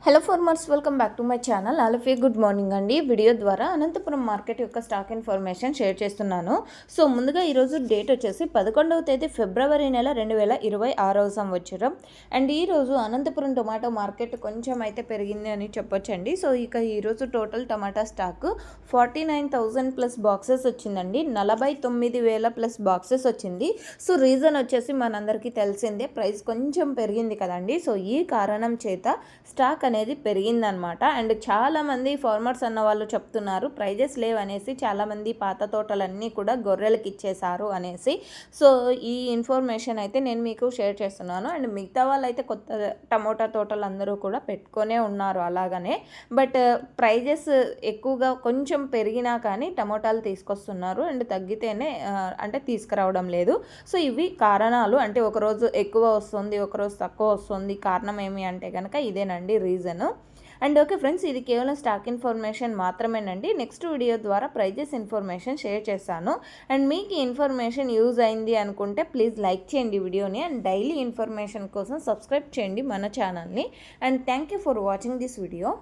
Hello farmers, welcome back to my channel. Alfie good morning అండి. Video ద్వారా Anantapuram market యొక్క stock information share చేస్తున్నాను. So ముందుగా ఈరోజు డేట్ వచ్చేసి 11వ తేదీ ఫిబ్రవరి నెల 2026వ సంవత్సరం. అండ్ ఈరోజు అనంతపురం టొమాటో మార్కెట్ కొంచెం అయితే పెరిగింది అని చెప్పొచ్చండి. సో ఇక ఈరోజు టోటల్ టమాటా స్టాక్ 49,000 ప్లస్ బాక్సెస్ వచ్చిందండి. 49,000 ప్లస్ బాక్సెస్ వచ్చింది. సో రీజన్ వచ్చేసి మనందరికీ తెలిసిందే, ప్రైస్ కొంచెం పెరిగింది కదండి. సో ఈ కారణం చేత స్టాక్ అనేది పెరిగిందనమాట. అండ్ చాలామంది ఫార్మర్స్ అన్న వాళ్ళు చెప్తున్నారు ప్రైజెస్ లేవనేసి, చాలామంది పాత తోటలన్నీ కూడా గొర్రెలకి ఇచ్చేశారు అనేసి. సో ఈ ఇన్ఫర్మేషన్ అయితే నేను మీకు షేర్ చేస్తున్నాను. అండ్ మిగతా వాళ్ళు అయితే కొత్త టమోటా తోటలు అందరూ కూడా పెట్టుకొనే ఉన్నారు అలాగనే. బట్ ప్రైజెస్ ఎక్కువగా కొంచెం పెరిగినా కానీ టమోటాలు తీసుకొస్తున్నారు, అండ్ తగ్గితేనే అంటే తీసుకురావడం లేదు. సో ఇవి కారణాలు. అంటే ఒకరోజు ఎక్కువ వస్తుంది, ఒకరోజు తక్కువ వస్తుంది. కారణం ఏమి అంటే కనుక ఇదేనండి రీజన్. అండ్ ఓకే ఫ్రెండ్స్, ఇది కేవలం స్టాక్ ఇన్ఫర్మేషన్ మాత్రమేనండి. నెక్స్ట్ వీడియో ద్వారా ప్రైజెస్ ఇన్ఫర్మేషన్ షేర్ చేస్తాను. అండ్ మీకు ఈ ఇన్ఫర్మేషన్ యూజ్ అయింది అనుకుంటే ప్లీజ్ లైక్ చేయండి వీడియోని. అండ్ డైలీ ఇన్ఫర్మేషన్ కోసం సబ్స్క్రైబ్ చేయండి మన ఛానల్ని. And thank you for watching this video.